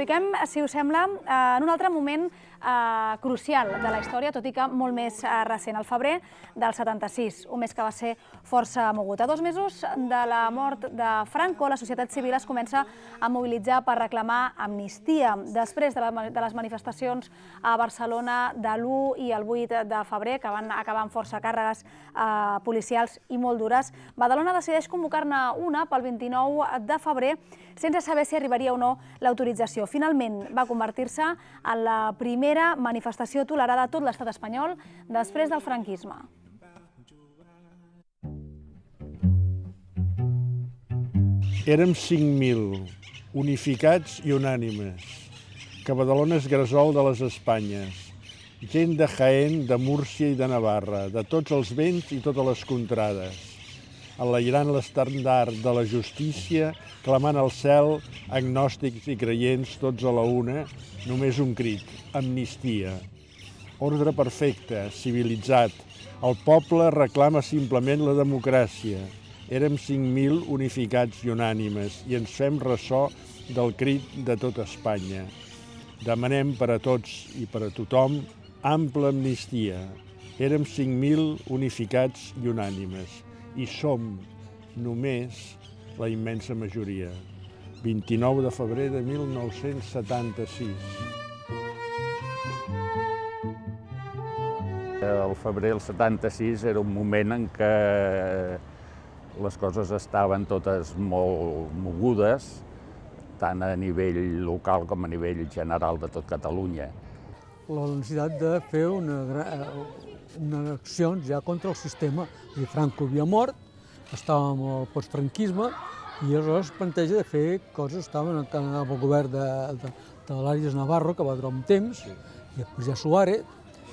ubiquem, si us sembla, en un altre moment crucial de la història, tot i que molt més recent, el febrer del 76, un mes que va ser força mogut. A 2 mesos de la mort de Franco, la societat civil es comença a mobilitzar per reclamar amnistia. Després de les manifestacions a Barcelona de l'1 i el 8 de febrer, que van acabar amb força càrregues policials i molt dures, Badalona decideix convocar-ne una pel 29 de febrer, sense saber si arribaria o no l'autorització. Finalment va convertir-se en la primera manifestació tolerada a tot l'estat espanyol després del franquisme. Érem 5.000, unificats i unànimes, que Badalona és gresol de les Espanyes, gent de Jaén, de Múrcia i de Navarra, de tots els vents i totes les contrades, enlairant l'estendard de la justícia, clamant al cel, agnòstics i creients, tots a la una, només un crit: amnistia. Ordre perfecte, civilitzat. El poble reclama simplement la democràcia. Érem 5.000 unificats i unànimes i ens fem ressò del crit de tota Espanya. Demanem per a tots i per a tothom ampla amnistia. Érem 5.000 unificats i unànimes i som només la immensa majoria. 29 de febrer de 1976. El febrer del 76 era un moment en què les coses estaven totes molt mogudes, tant a nivell local com a nivell general de tot Catalunya. La necessitat de fer unes accions ja contra el sistema. Franco havia mort, estàvem al postfranquisme i aleshores es planteja de fer coses. Estaven al govern de l'Àries Navarro, que va durar un temps, i després ja Suárez,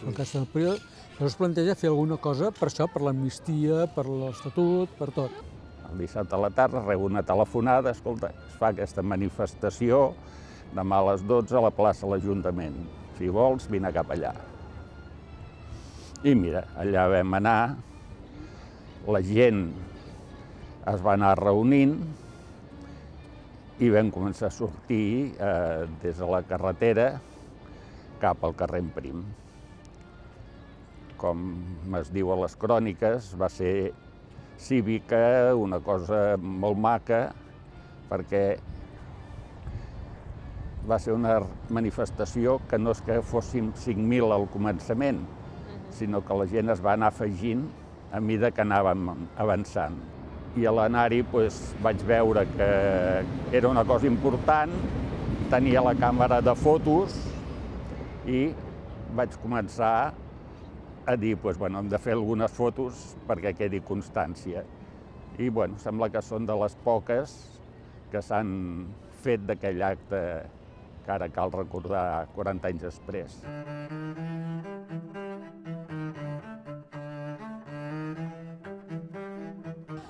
en aquest període. Aleshores es planteja fer alguna cosa per això, per l'amnistia, per l'Estatut, per tot. El dissabte a la tarda rebo una telefonada: escolta, es fa aquesta manifestació demà a les 12 a la plaça de l'Ajuntament. Si vols, vine cap allà. I mira, allà vam anar, la gent es va anar reunint i vam començar a sortir des de la carretera cap al carrer Prim. Com es diu a les cròniques, va ser cívica, una cosa molt maca, perquè va ser una manifestació que no és que fóssim 5.000 al començament, sinó que la gent es va anar afegint a mesura que anàvem avançant. I a l'anar-hi vaig veure que era una cosa important, tenia la càmera de fotos i vaig començar a dir hem de fer algunes fotos perquè quedi constància. I sembla que són de les poques que s'han fet d'aquell acte que ara cal recordar 40 anys després.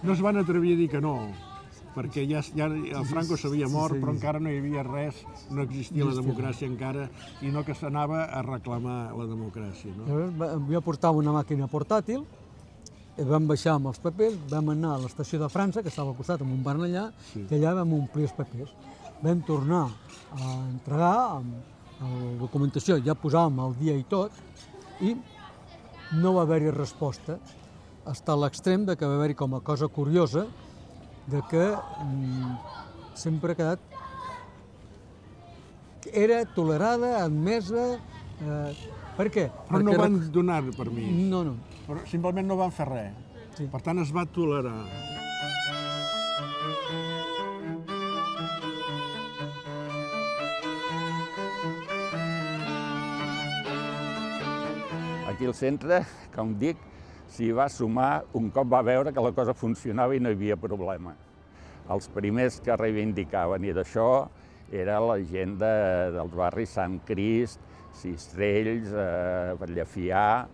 No es van atrevir a dir que no, perquè ja el Franco s'havia mort, però encara no hi havia res, no existia la democràcia encara, i no que s'anava a reclamar la democràcia. Jo portava una màquina portàtil, vam baixar amb els papers, vam anar a l'estació de França, que estava al costat, amb un barn allà, i allà vam omplir els papers. Vam tornar a entregar la documentació, ja posàvem el dia i tot, i no va haver-hi resposta, fins a l'extrem que va haver-hi com a cosa curiosa de que sempre ha quedat que era tolerada, admesa. Per què? Però no van donar permís. No. Simplement no van fer res. Per tant, es va tolerar. Aquí al centre, com dic, s'hi va sumar un cop va veure que la cosa funcionava i no hi havia problema. Els primers que reivindicaven i d'això era la gent dels barris Sant Crist, Sistrells, Llefià.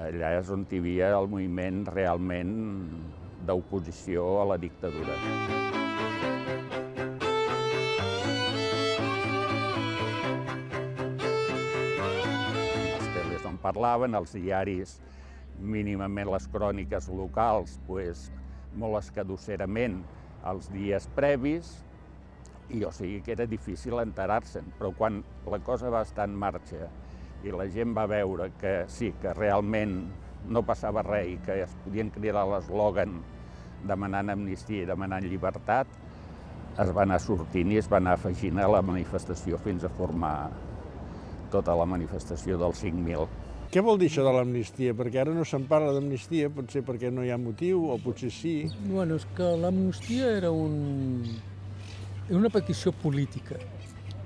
Allà és on hi havia el moviment realment d'oposició a la dictadura. Les teles on parlaven, els diaris, mínimament les cròniques locals, molt escadusserament els dies previs, I o sigui que era difícil enterar-se'n, però quan la cosa va estar en marxa i la gent va veure que sí, que realment no passava res i que es podien cridar l'eslògan demanant amnistia i demanant llibertat, es va anar sortint i es va anar afegint a la manifestació fins a formar tota la manifestació dels 5.000. Què vol dir això de l'amnistia? Perquè ara no se'n parla d'amnistia, potser perquè no hi ha motiu, o potser sí. Bueno, és que l'amnistia era una petició política.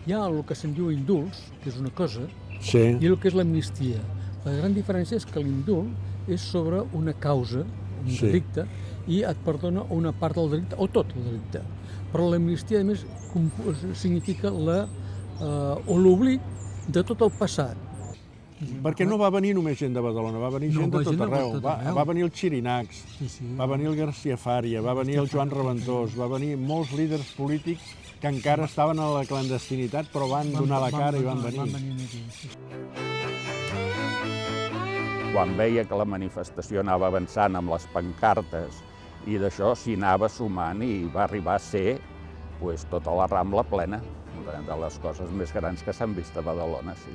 Hi ha el que se'n diu indults, que és una cosa, Sí. i el que és l'amnistia. La gran diferència és que l'indult és sobre una causa, un Sí. delicte, i et perdona una part del delicte, o tot el delicte. Però l'amnistia, a més, significa l'oblit de tot el passat. Perquè no va venir només gent de Badalona, va venir gent de tot arreu. Va venir el Xirinacs, Sí. va venir el García Fària, va venir el Joan Reventós, va venir molts líders polítics que encara estaven a la clandestinitat, però van donar la cara i van venir. Aquí, sí. Quan veia que la manifestació anava avançant amb les pancartes i d'això s'hi anava sumant i va arribar a ser tota la Rambla plena, de les coses més grans que s'han vist a Badalona, sí.